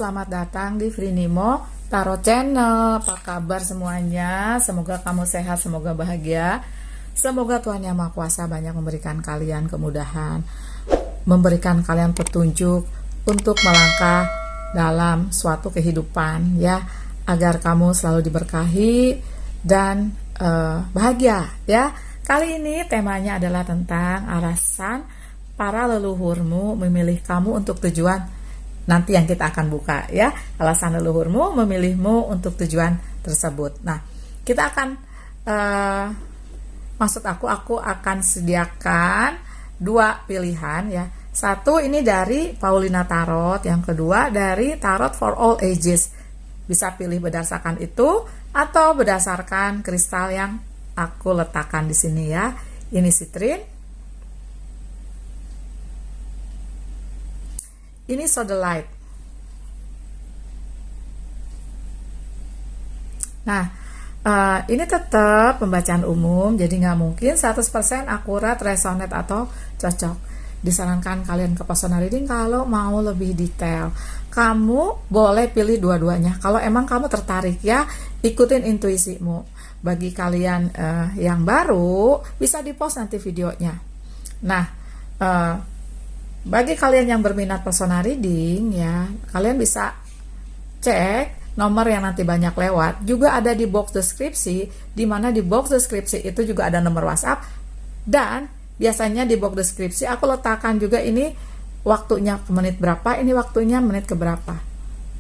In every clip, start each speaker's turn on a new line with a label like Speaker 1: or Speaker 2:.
Speaker 1: selamat datang di Frinimo Tarot Channel. Apa kabar semuanya? Semoga kamu sehat, semoga bahagia. Semoga Tuhan Yang Maha Kuasa banyak memberikan kalian kemudahan, memberikan kalian petunjuk untuk melangkah dalam suatu kehidupan ya, agar kamu selalu diberkahi dan bahagia ya. Kali ini temanya adalah tentang alasan para leluhurmu memilih kamu untuk tujuan nanti yang kita akan buka ya, alasan leluhurmu memilihmu untuk tujuan tersebut. Nah, kita akan aku akan sediakan dua pilihan ya. Satu ini dari Paulina Tarot, yang kedua dari Tarot for All Ages. Bisa pilih berdasarkan itu atau berdasarkan kristal yang aku letakkan di sini ya. Ini sitrin, ini sodalite. Nah, ini tetap pembacaan umum, jadi nggak mungkin 100% akurat, resonate atau cocok. Disarankan kalian ke personal reading kalau mau lebih detail. Kamu boleh pilih dua-duanya kalau emang kamu tertarik ya, ikutin intuisimu. Bagi kalian yang baru, bisa di-post nanti videonya. Nah, bagi kalian yang berminat personal reading ya, kalian bisa cek nomor yang nanti banyak lewat. Juga ada di box deskripsi, di mana di box deskripsi itu juga ada nomor WhatsApp. Dan biasanya di box deskripsi aku letakkan juga ini waktunya ke menit berapa, ini waktunya menit ke berapa.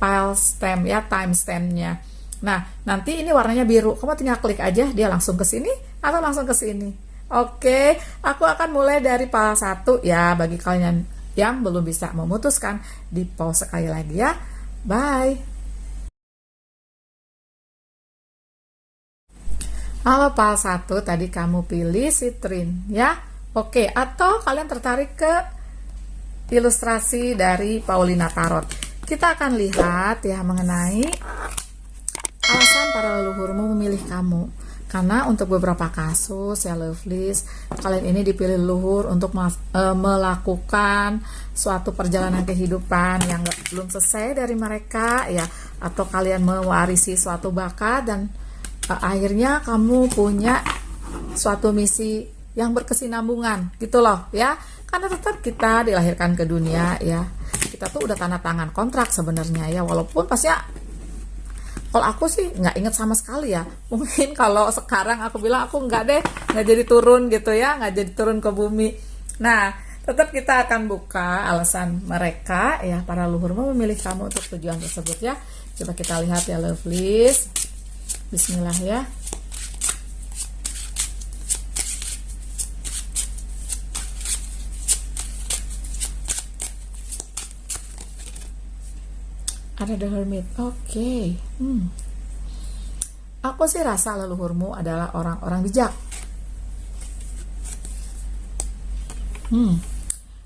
Speaker 1: File stamp ya, time stampnya. Nah, nanti ini warnanya biru. Kamu tinggal klik aja, dia langsung ke sini atau langsung ke sini. Oke, aku akan mulai dari file 1 ya. Bagi kalian yang belum bisa memutuskan, di pause sekali lagi ya. Bye. Halo file 1, tadi kamu pilih sitrin ya. Oke, atau kalian tertarik ke ilustrasi dari Paulina Tarot. Kita akan lihat ya mengenai alasan para leluhurmu memilih kamu. Karena untuk beberapa kasus ya lovelies, kalian ini dipilih leluhur untuk melakukan suatu perjalanan kehidupan yang belum selesai dari mereka ya, atau kalian mewarisi suatu bakat dan akhirnya kamu punya suatu misi yang berkesinambungan gitu loh ya. Karena tetap kita dilahirkan ke dunia ya, kita tuh udah tanda tangan kontrak sebenarnya ya, walaupun pasti ya, kalau aku sih nggak inget sama sekali ya. Mungkin kalau sekarang aku bilang aku nggak deh, nggak jadi turun gitu ya, nggak jadi turun ke bumi. Nah, tetap kita akan buka alasan mereka ya, para leluhurmu memilih kamu untuk tujuan tersebut ya. Coba kita lihat ya lovelies. Bismillah ya. Ada The Hermit. Oke. Aku sih rasa leluhurmu adalah orang-orang bijak.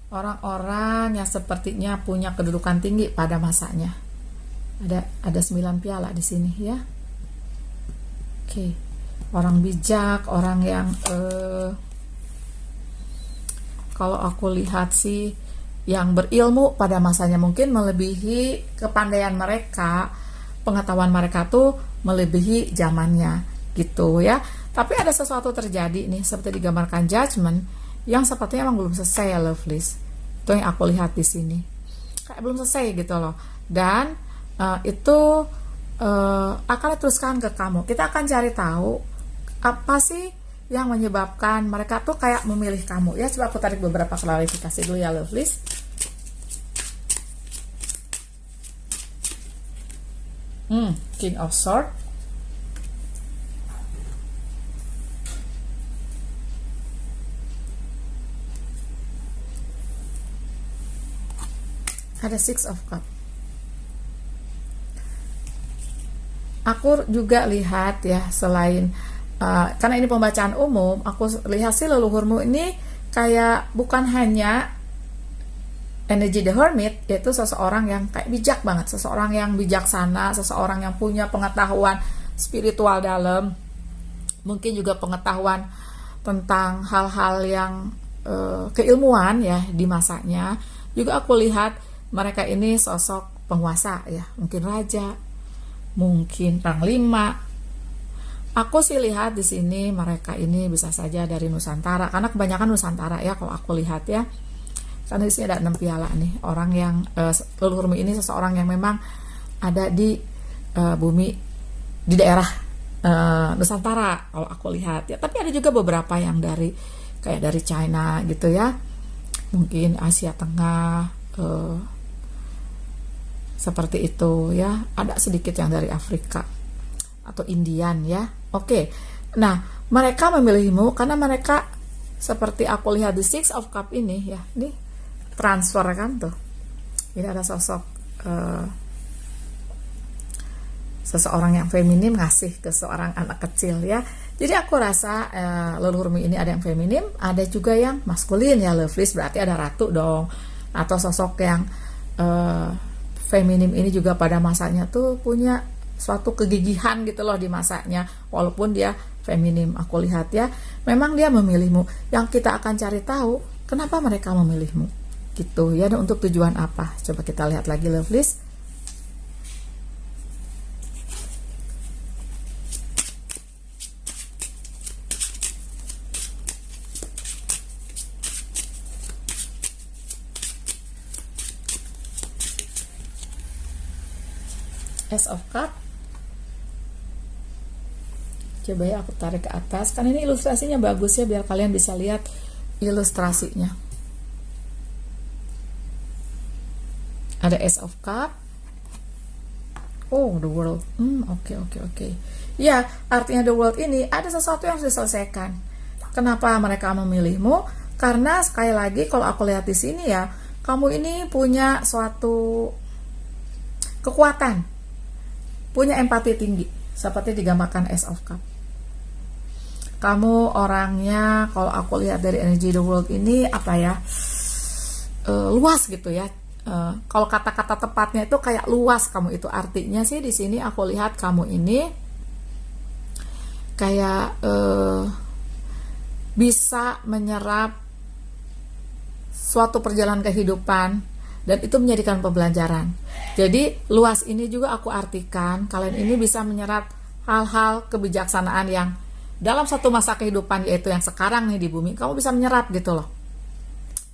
Speaker 1: Orang-orang yang sepertinya punya kedudukan tinggi pada masanya. Ada 9 piala di sini ya. Oke. Orang bijak, orang yang kalau aku lihat sih yang berilmu pada masanya, mungkin melebihi kepandaian mereka, pengetahuan mereka tuh melebihi zamannya gitu ya. Tapi ada sesuatu terjadi nih, seperti digambarkan Judgment, yang sepertinya emang belum selesai ya lovelies. Itu yang aku lihat di sini, kayak belum selesai gitu loh. Dan itu akan diteruskan ke kamu. Kita akan cari tahu apa sih yang menyebabkan mereka tuh kayak memilih kamu ya. Coba aku tarik beberapa klarifikasi dulu ya lovelies. King of Swords, ada Six of Cups. Aku juga lihat ya, selain karena ini pembacaan umum, aku lihat sih leluhurmu ini kayak bukan hanya energi The Hermit, yaitu seseorang yang kayak bijak banget, seseorang yang bijaksana, seseorang yang punya pengetahuan spiritual dalam, mungkin juga pengetahuan tentang hal-hal yang keilmuan ya di masanya. Juga aku lihat mereka ini sosok penguasa ya, mungkin raja, mungkin panglima. Aku sih lihat di sini mereka ini bisa saja dari Nusantara, karena kebanyakan Nusantara ya kalau aku lihat ya. Karena di sini ada 6 piala nih, orang yang leluhur ini seseorang yang memang ada di bumi, di daerah Nusantara kalau aku lihat ya. Tapi ada juga beberapa yang dari kayak dari China gitu ya, mungkin Asia Tengah seperti itu ya. Ada sedikit yang dari Afrika atau Indian ya. Oke, nah mereka memilihmu karena mereka seperti aku lihat di Six of Cup ini ya, ini transfer kan tuh. Ini ada sosok seseorang yang feminim ngasih ke seorang anak kecil ya. Jadi aku rasa leluhurmu ini ada yang feminim, ada juga yang maskulin ya, Lovelies, berarti ada ratu dong. Atau sosok yang feminim ini juga pada masanya tuh punya suatu kegigihan gitu loh di masanya, walaupun dia feminim. Aku lihat ya, memang dia memilihmu. Yang kita akan cari tahu kenapa mereka memilihmu gitu ya, dan untuk tujuan apa. Coba kita lihat lagi, Lovelies. Ace of Cup. Coba ya aku tarik ke atas, kan ini ilustrasinya bagus ya, biar kalian bisa lihat ilustrasinya. Ada Ace of Cup. Oh, the world. Oke. Ya, artinya the world ini ada sesuatu yang harus diselesaikan. Kenapa mereka memilihmu? Karena sekali lagi kalau aku lihat di sini ya, kamu ini punya suatu kekuatan, punya empati tinggi, seperti digambarkan Ace of Cup. Kamu orangnya, kalau aku lihat dari energi the world ini apa ya, luas gitu ya. Kalau kata-kata tepatnya itu kayak luas kamu itu, artinya sih di sini aku lihat kamu ini kayak bisa menyerap suatu perjalanan kehidupan dan itu menjadikan pembelajaran. Jadi luas ini juga aku artikan kalian ini bisa menyerap hal-hal kebijaksanaan yang dalam satu masa kehidupan, yaitu yang sekarang nih di bumi, kamu bisa menyerap gitu loh.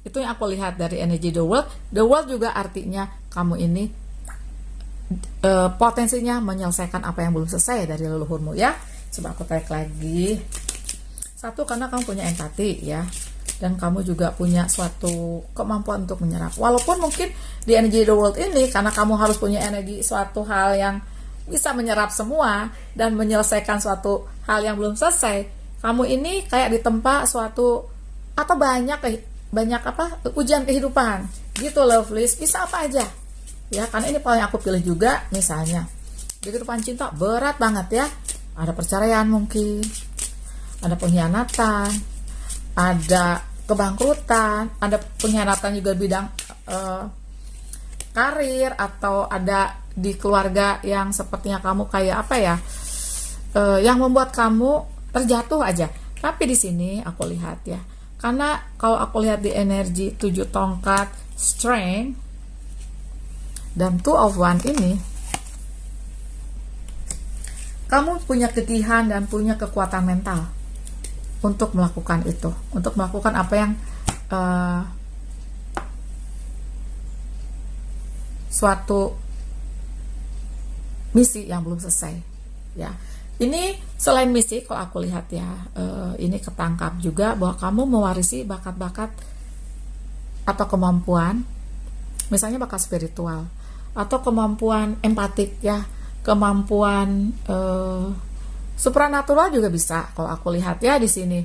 Speaker 1: Itu yang aku lihat dari energi the world. The world juga artinya kamu ini potensinya menyelesaikan apa yang belum selesai dari leluhurmu ya. Coba aku tarik lagi. Satu, karena kamu punya empati ya, dan kamu juga punya suatu kemampuan untuk menyerap. Walaupun mungkin di energi the world ini, karena kamu harus punya energi suatu hal yang bisa menyerap semua dan menyelesaikan suatu hal yang belum selesai, kamu ini kayak ditempa suatu atau banyak ujian kehidupan gitu, Lovelies. Bisa apa aja ya, karena ini paling aku pilih juga. Misalnya di kehidupan cinta berat banget ya, ada perceraian, mungkin ada pengkhianatan, ada kebangkrutan, ada pengkhianatan juga bidang karir, atau ada di keluarga yang sepertinya kamu kayak apa ya, yang membuat kamu terjatuh aja. Tapi di sini aku lihat ya, karena kalau aku lihat di energi 7 tongkat, strength, dan 2 of Wands ini, kamu punya kegigihan dan punya kekuatan mental untuk melakukan itu, untuk melakukan apa yang suatu misi yang belum selesai ya. Ini selain misi, kalau aku lihat ya, ini ketangkap juga bahwa kamu mewarisi bakat-bakat atau kemampuan, misalnya bakat spiritual atau kemampuan empatik ya, kemampuan supranatural juga bisa kalau aku lihat ya di sini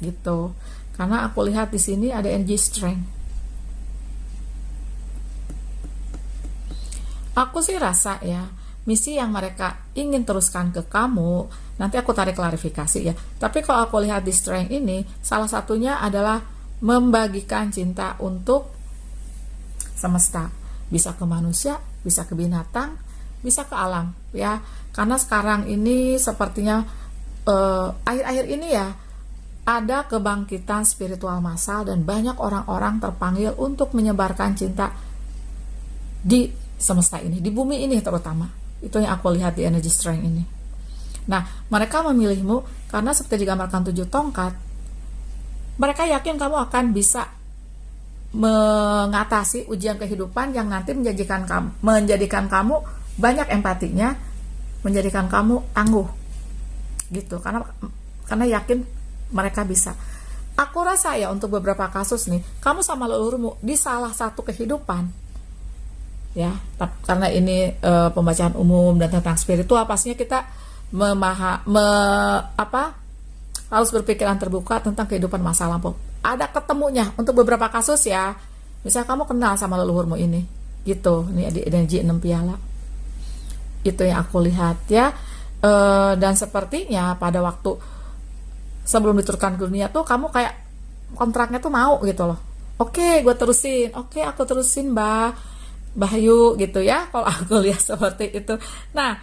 Speaker 1: gitu. Karena aku lihat di sini ada energy strength. Aku sih rasa ya, misi yang mereka ingin teruskan ke kamu, nanti aku tarik klarifikasi ya. Tapi kalau aku lihat di strength ini, salah satunya adalah membagikan cinta untuk semesta. Bisa ke manusia, bisa ke binatang, bisa ke alam ya. Karena sekarang ini sepertinya akhir-akhir ini ya, ada kebangkitan spiritual massal dan banyak orang-orang terpanggil untuk menyebarkan cinta di semesta ini, di bumi ini terutama. Itu yang aku lihat di energy strength ini. Nah, mereka memilihmu karena seperti digambarkan 7 tongkat, mereka yakin kamu akan bisa mengatasi ujian kehidupan yang nanti menjadikan kamu banyak empatinya, menjadikan kamu tangguh gitu, karena yakin mereka bisa. Aku rasa ya untuk beberapa kasus nih, kamu sama leluhurmu di salah satu kehidupan ya, karena ini pembacaan umum dan tentang spiritual, pastinya kita harus berpikiran terbuka tentang kehidupan masa lampau. Ada ketemunya untuk beberapa kasus ya. Misalnya kamu kenal sama leluhurmu ini, gitu. Ini di energi 6 piala. Itu yang aku lihat ya. Dan sepertinya pada waktu sebelum diturunkan ke dunia tuh kamu kayak kontraknya tuh mau gitu loh. Oke, gue terusin. Oke, aku terusin, Mbak Bayu gitu ya. Kalau aku lihat seperti itu. Nah,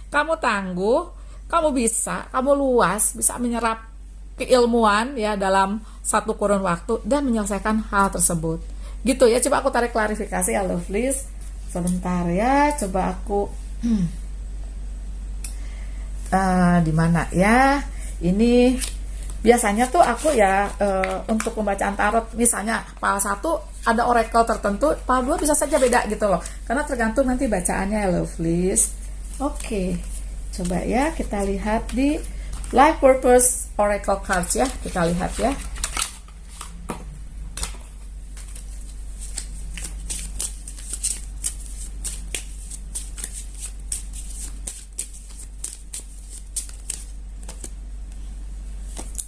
Speaker 1: kamu tangguh, kamu bisa, kamu luas, bisa menyerap keilmuan ya dalam satu kurun waktu dan menyelesaikan hal tersebut. Gitu ya, coba aku tarik klarifikasi ya lovelies. Sebentar ya, coba aku di mana ya? Ini biasanya tuh aku ya untuk pembacaan tarot, misalnya PAL 1 ada oracle tertentu, PAL 2 bisa saja beda gitu loh. Karena tergantung nanti bacaannya ya lovelies. Oke. Coba ya kita lihat di Life Purpose Oracle Cards ya, kita lihat ya.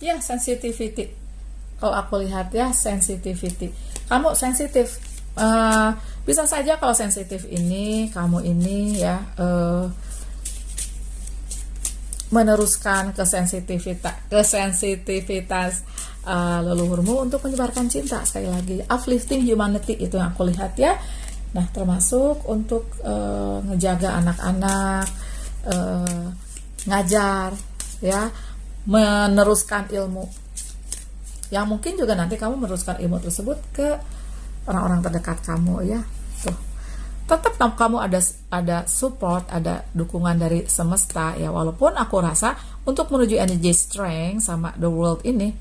Speaker 1: Ya, sensitivity. Kalau aku lihat ya, sensitivity. Kamu sensitif. Bisa saja kalau sensitif ini, kamu ini ya meneruskan kesensitivitas leluhurmu untuk menyebarkan cinta. Sekali lagi, uplifting humanity itu yang aku lihat ya. Nah, termasuk untuk ngejaga anak-anak, ngajar ya, meneruskan ilmu yang mungkin juga nanti kamu meneruskan ilmu tersebut ke orang-orang terdekat kamu ya. Tuh, tetap kamu ada support, ada dukungan dari semesta ya. Walaupun aku rasa untuk menuju energy strength sama the world ini,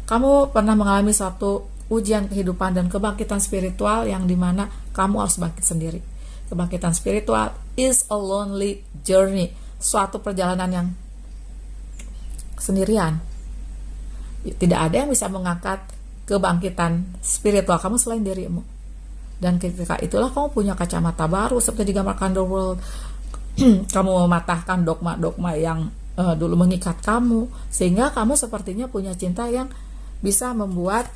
Speaker 1: kamu pernah mengalami suatu ujian kehidupan dan kebangkitan spiritual yang dimana kamu harus bangkit sendiri. Kebangkitan spiritual is a lonely journey, suatu perjalanan yang sendirian. Tidak ada yang bisa mengangkat kebangkitan spiritual kamu selain dirimu. Dan ketika itulah kamu punya kacamata baru seperti digambarkan the world. Kamu mematahkan dogma-dogma yang dulu mengikat kamu, sehingga kamu sepertinya punya cinta yang bisa membuat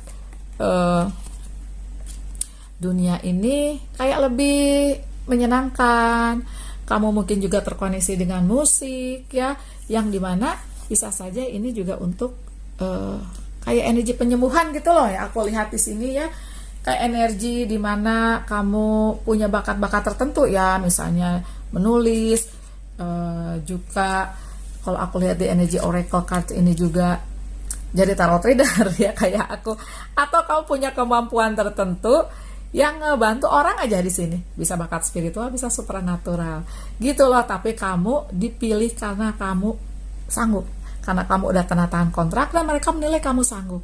Speaker 1: dunia ini kayak lebih menyenangkan. Kamu mungkin juga terkoneksi dengan musik ya, yang dimana bisa saja ini juga untuk kayak energi penyembuhan gitu loh ya. Aku lihat di sini ya, kayak energi dimana kamu punya bakat-bakat tertentu ya, misalnya menulis, juga kalau aku lihat di energi oracle card ini juga jadi tarot reader ya kayak aku, atau kamu punya kemampuan tertentu yang ngebantu orang aja di sini, bisa bakat spiritual, bisa supernatural gitu loh. Tapi kamu dipilih karena kamu sanggup, karena kamu udah tanda tangan kontrak dan mereka menilai kamu sanggup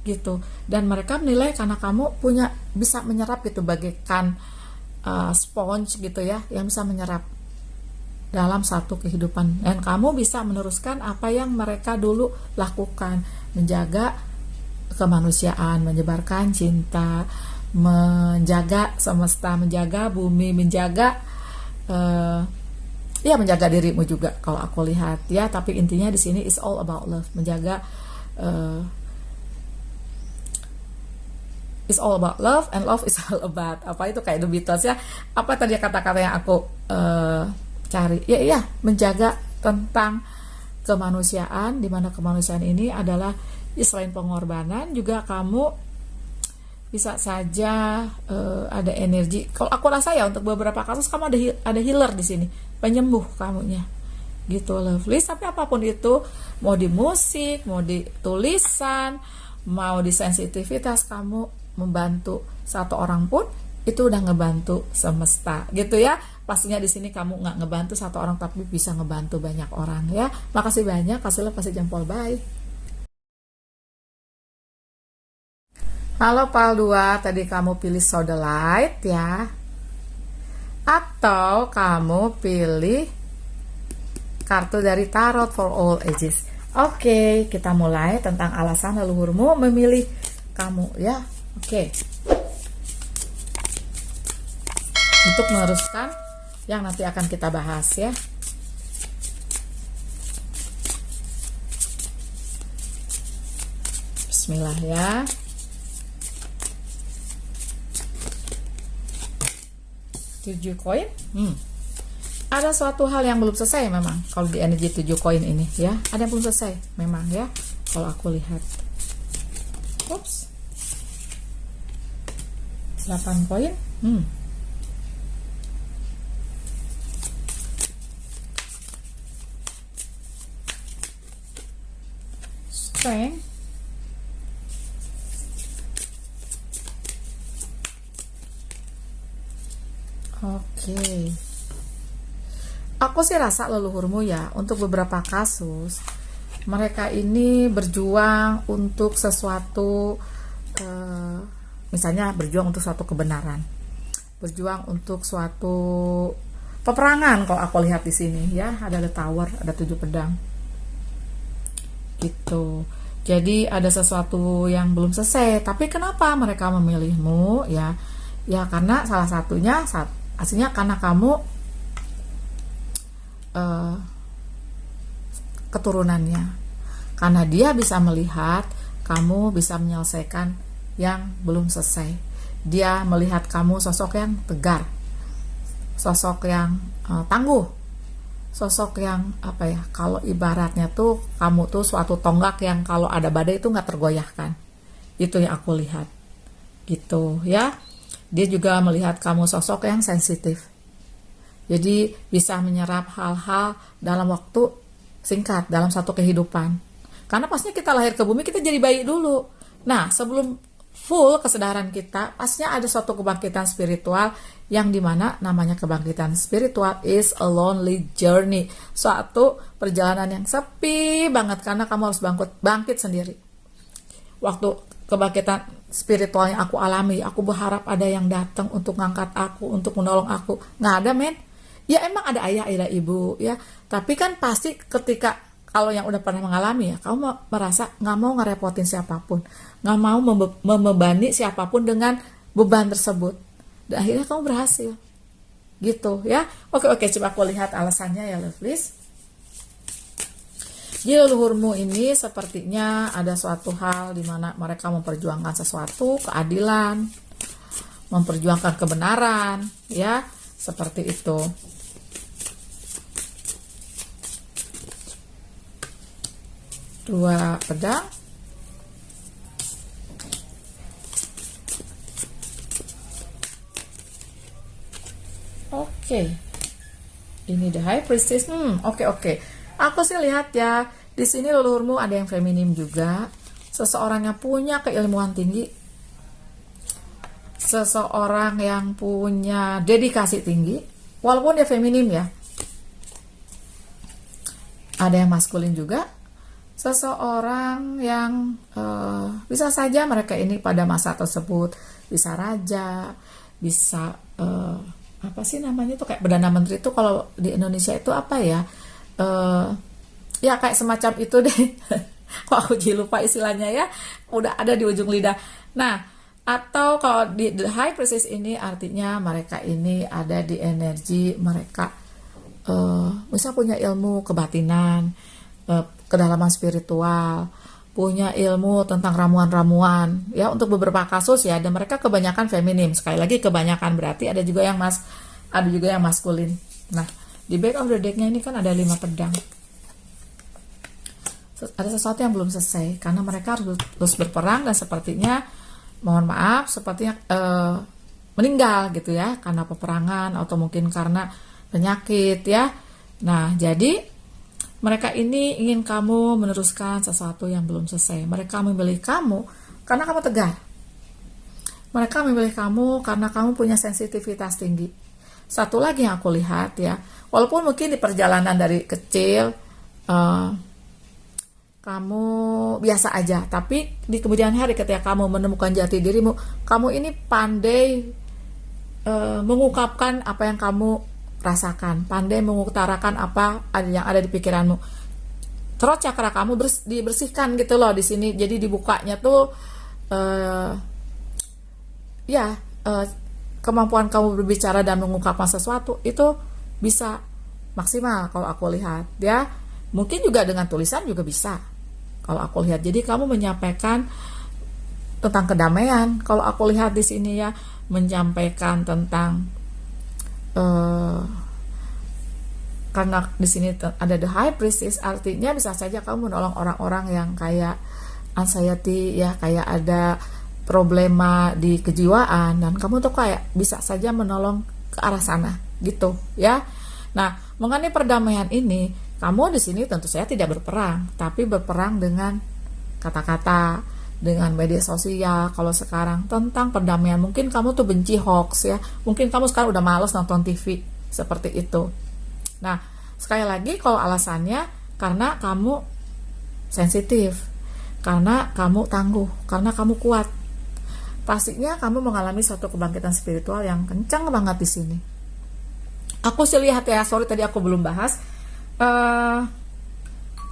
Speaker 1: gitu, dan mereka menilai karena kamu bisa menyerap gitu, bagaikan sponge gitu ya, yang bisa menyerap dalam satu kehidupan, dan kamu bisa meneruskan apa yang mereka dulu lakukan, menjaga kemanusiaan, menyebarkan cinta, menjaga semesta, menjaga bumi, menjaga menjaga dirimu juga kalau aku lihat ya. Tapi intinya di sini is all about love, menjaga is all about love, and love is all about apa itu, kayak The Beatles ya. Apa tadi kata-kata yang aku cari ya, menjaga tentang kemanusiaan, di mana kemanusiaan ini adalah selain pengorbanan juga kamu bisa saja ada energi. Kalau aku rasa ya untuk beberapa kasus kamu ada healer di sini, penyembuh kamunya gitu lovely. Tapi apapun itu, mau di musik, mau di tulisan, mau di sensitivitas, kamu membantu satu orang pun itu udah ngebantu semesta gitu ya. Pastinya di sini kamu nggak ngebantu satu orang tapi bisa ngebantu banyak orang ya. Makasih banyak, kasih jempol, bye. Halo Pal 2, tadi kamu pilih Sodalite ya, atau kamu pilih kartu dari Tarot for All Ages. Oke, kita mulai tentang alasan leluhurmu memilih kamu ya. Oke. Untuk meneruskan yang nanti akan kita bahas ya. Bismillah ya. Tujuh koin. Ada suatu hal yang belum selesai memang kalau di energi 7 koin ini ya. Ada yang belum selesai memang ya. Kalau aku lihat. Ups. 8 koin. Strength. Oke. Aku sih rasa leluhurmu ya, untuk beberapa kasus mereka ini berjuang untuk sesuatu, misalnya berjuang untuk suatu kebenaran, berjuang untuk suatu peperangan. Kalau aku lihat di sini ya, ada the tower, ada 7 pedang gitu. Jadi ada sesuatu yang belum selesai, tapi kenapa mereka memilihmu ya? Ya karena salah satunya aslinya karena kamu keturunannya, karena dia bisa melihat kamu bisa menyelesaikan yang belum selesai. Dia melihat kamu sosok yang tegar, sosok yang tangguh, sosok yang apa ya, kalau ibaratnya tuh kamu tuh suatu tonggak yang kalau ada badai itu nggak tergoyahkan. Itu yang aku lihat gitu ya. Dia juga melihat kamu sosok yang sensitif, jadi bisa menyerap hal-hal dalam waktu singkat dalam satu kehidupan. Karena pastinya kita lahir ke bumi, kita jadi bayi dulu. Nah, sebelum full kesadaran kita, pastinya ada suatu kebangkitan spiritual yang dimana namanya kebangkitan spiritual is a lonely journey. Suatu perjalanan yang sepi banget karena kamu harus bangkit sendiri. Waktu kebangkitan spiritual yang aku alami, aku berharap ada yang datang untuk ngangkat aku, untuk menolong aku. Nggak ada, men. Ya emang ada ayah, ada ibu, ya. Tapi kan pasti ketika, kalau yang udah pernah mengalami ya, kamu merasa nggak mau ngerepotin siapapun, nggak mau membebani siapapun dengan beban tersebut. Dan akhirnya kamu berhasil. Gitu, ya. Oke, coba aku lihat alasannya ya, lovelies. Di leluhurmu ini sepertinya ada suatu hal di mana mereka memperjuangkan sesuatu, keadilan, memperjuangkan kebenaran, ya, seperti itu. Dua pedang. Oke. Ini the High Priestess. Oke. Aku sih lihat ya, di sini leluhurmu ada yang feminim juga. Seseorang yang punya keilmuan tinggi. Seseorang yang punya dedikasi tinggi. Walaupun dia feminim ya. Ada yang maskulin juga. Seseorang yang bisa saja mereka ini pada masa tersebut bisa raja, bisa apa sih namanya itu, kayak Perdana Menteri itu kalau di Indonesia itu apa ya? Ya kayak semacam itu deh. Kok aku jadi lupa istilahnya ya, udah ada di ujung lidah. Nah, atau kalau di The High Priestess ini artinya mereka ini ada di energi mereka bisa punya ilmu kebatinan, kedalaman spiritual, punya ilmu tentang ramuan-ramuan ya, untuk beberapa kasus ya. Dan mereka kebanyakan feminim, sekali lagi kebanyakan, berarti ada juga yang maskulin. Nah, di back of the deck-nya ini kan ada 5 pedang. Ada sesuatu yang belum selesai karena mereka harus terus berperang dan sepertinya, mohon maaf, sepertinya meninggal gitu ya, karena peperangan atau mungkin karena penyakit ya. Nah, jadi mereka ini ingin kamu meneruskan sesuatu yang belum selesai. Mereka memilih kamu karena kamu tegar. Mereka memilih kamu karena kamu punya sensitivitas tinggi. Satu lagi yang aku lihat ya, walaupun mungkin di perjalanan dari kecil kamu biasa aja, tapi di kemudian hari ketika kamu menemukan jati dirimu, kamu ini pandai mengungkapkan apa yang kamu rasakan, pandai mengutarakan apa yang ada di pikiranmu. Throat chakra kamu dibersihkan gitu loh di sini. Jadi dibukanya tuh kemampuan kamu berbicara dan mengungkapkan sesuatu itu bisa maksimal kalau aku lihat ya. Mungkin juga dengan tulisan juga bisa kalau aku lihat. Jadi kamu menyampaikan tentang kedamaian. Kalau aku lihat di sini ya, menyampaikan tentang karena di sini ada the high priestess, artinya bisa saja kamu menolong orang-orang yang kayak anxiety ya, kayak ada problema di kejiwaan, dan kamu tuh kayak bisa saja menolong ke arah sana gitu ya. Nah, mengenai perdamaian ini, kamu di sini tentu saja tidak berperang, tapi berperang dengan kata-kata, dengan media sosial. Kalau sekarang tentang perdamaian, mungkin kamu tuh benci hoax ya, mungkin kamu sekarang udah males nonton TV seperti itu. Nah, sekali lagi kalau alasannya karena kamu sensitif, karena kamu tangguh, karena kamu kuat. Pastinya kamu mengalami suatu kebangkitan spiritual yang kencang banget di sini. Aku sih lihat ya, sorry tadi aku belum bahas.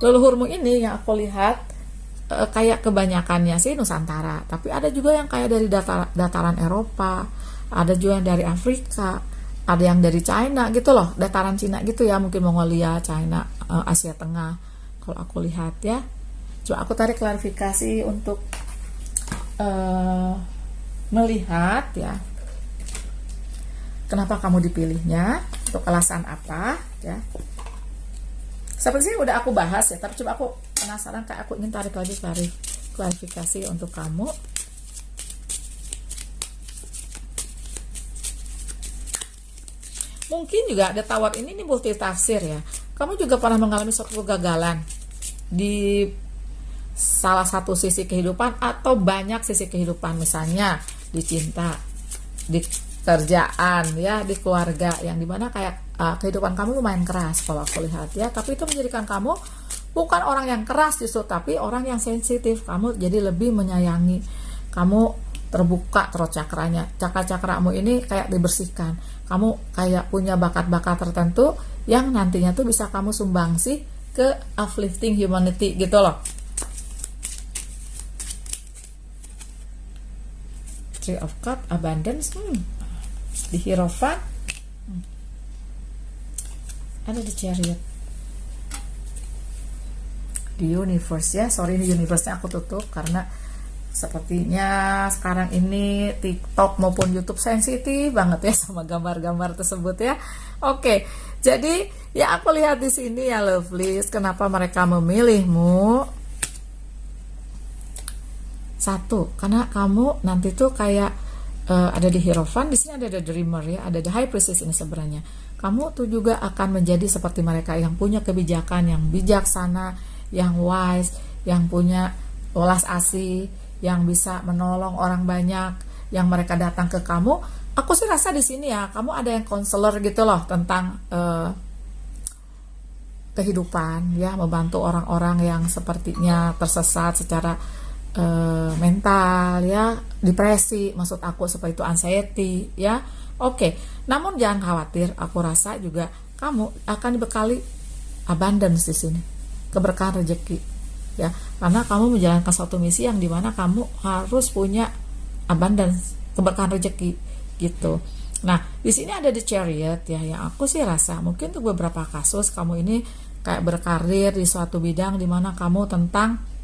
Speaker 1: Leluhurmu ini yang aku lihat kayak kebanyakannya sih Nusantara, tapi ada juga yang kayak dari dataran Eropa, ada juga yang dari Afrika, ada yang dari China gitu loh, dataran Cina gitu ya, mungkin Mongolia, China, Asia Tengah. Kalau aku lihat ya, coba aku tarik klarifikasi untuk melihat ya, kenapa kamu dipilihnya, untuk alasan apa ya. Sepertinya udah aku bahas ya, tapi coba aku penasaran, kayak aku ingin tarik lagi klarifikasi untuk kamu. Mungkin juga ada tawar ini multi tafsir ya. Kamu juga pernah mengalami suatu kegagalan di salah satu sisi kehidupan atau banyak sisi kehidupan, misalnya di cinta, di kerjaan ya, di keluarga, yang dimana kayak kehidupan kamu lumayan keras kalau aku lihat ya. Tapi itu menjadikan kamu bukan orang yang keras justru, tapi orang yang sensitif. Kamu jadi lebih menyayangi, kamu terbuka throat cakranya, cakra-cakramu ini kayak dibersihkan. Kamu kayak punya bakat-bakat tertentu yang nantinya tuh bisa kamu sumbangsi ke uplifting humanity gitu loh. Three of Cups, abundance, di Hierophant, ada di Chariot, di Universe ya. Sorry, ini Universe-nya aku tutup karena sepertinya sekarang ini TikTok maupun YouTube sensitif banget ya sama gambar-gambar tersebut ya. Oke, jadi ya aku lihat di sini ya Lovelies, kenapa mereka memilihmu. Satu, karena kamu nanti tuh kayak ada di Hierophant, di sini ada the Dreamer ya, ada the High Priestess ini sebenarnya. Kamu tuh juga akan menjadi seperti mereka yang punya kebijakan, yang bijaksana, yang wise, yang punya welas asih, yang bisa menolong orang banyak, yang mereka datang ke kamu. Aku sih rasa di sini ya, kamu ada yang konselor gitu loh tentang kehidupan ya, membantu orang-orang yang sepertinya tersesat secara mental ya, depresi, maksud aku seperti itu, anxiety ya. Oke, namun jangan khawatir, aku rasa juga kamu akan dibekali abundance di sini, keberkahan rezeki ya, karena kamu menjalankan suatu misi yang dimana kamu harus punya abundance, keberkahan rezeki gitu. Nah, di sini ada the Chariot ya, yang aku sih rasa mungkin untuk beberapa kasus kamu ini kayak berkarir di suatu bidang dimana kamu tentang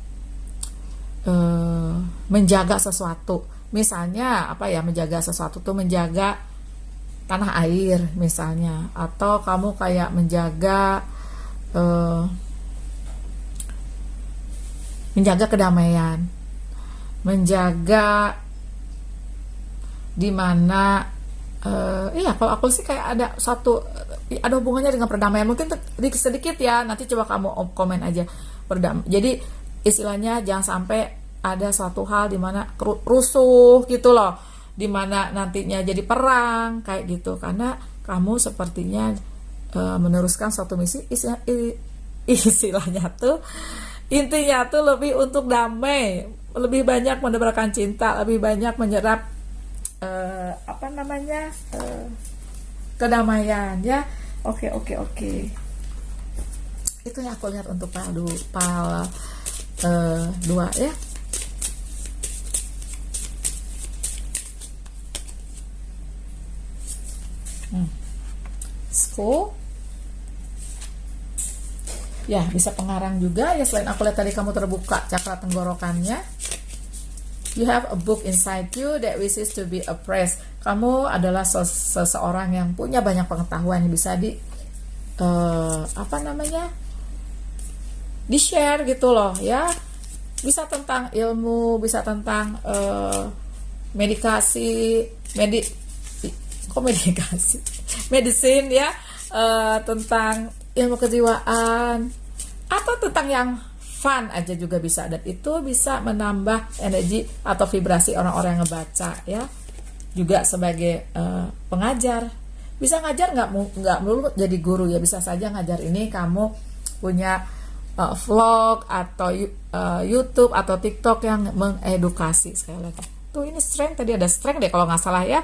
Speaker 1: menjaga sesuatu, misalnya apa ya, menjaga sesuatu tuh menjaga tanah air misalnya, atau kamu kayak menjaga kedamaian, menjaga dimana iya, kalau aku sih kayak ada satu, ada hubungannya dengan perdamaian, mungkin sedikit ya, nanti coba kamu komen aja. Jadi istilahnya jangan sampai ada suatu hal dimana rusuh gitu loh, dimana nantinya jadi perang kayak gitu, karena kamu sepertinya meneruskan suatu misi. Istilahnya tuh, intinya tuh lebih untuk damai, lebih banyak menebarkan cinta, lebih banyak menyerap kedamaian ya. Oke. Itu yang aku lihat untuk pal 2 ya. School ya, bisa pengarang juga ya. Selain aku lihat tadi kamu terbuka cakra tenggorokannya, you have a book inside you that wishes to be appraised. Kamu adalah seseorang yang punya banyak pengetahuan yang bisa di share gitu loh ya. Bisa tentang ilmu, bisa tentang medicine ya, tentang ilmu kejiwaan, atau tentang yang fun aja juga bisa, dan itu bisa menambah energi atau vibrasi orang-orang yang ngebaca ya. Juga sebagai pengajar, bisa ngajar, nggak melulu jadi guru ya, bisa saja ngajar ini kamu punya vlog atau YouTube atau TikTok yang mengedukasi. Sekali lagi tuh, ini strength, tadi ada strength deh kalau nggak salah ya.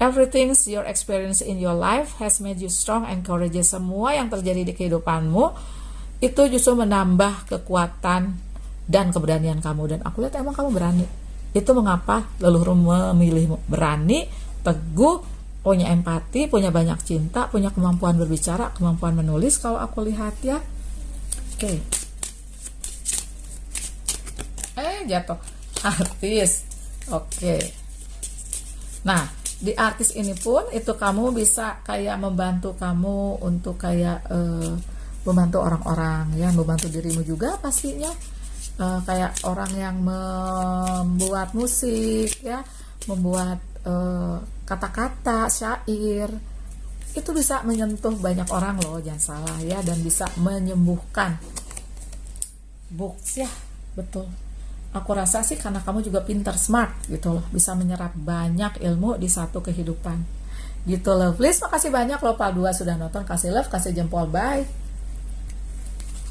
Speaker 1: Everything your experience in your life has made you strong and courageous. Semua yang terjadi di kehidupanmu itu justru menambah kekuatan dan keberanian kamu. Dan aku lihat emang kamu berani. Itu mengapa leluhur memilihmu. Berani, teguh, punya empati, punya banyak cinta, punya kemampuan berbicara, kemampuan menulis kalau aku lihat ya. Oke. Jatuh. Artis. Oke. Nah, di artis ini pun itu kamu bisa kayak membantu kamu untuk kayak membantu orang-orang ya, membantu dirimu juga pastinya, kayak orang yang membuat musik ya, membuat kata-kata, syair, itu bisa menyentuh banyak orang loh, jangan salah ya, dan bisa menyembuhkan. Books ya, betul. Aku rasa sih karena kamu juga pintar, smart gitu loh, bisa menyerap banyak ilmu di satu kehidupan gitu loh. Please, makasih banyak loh Pak 2 sudah nonton, kasih love, kasih jempol, bye.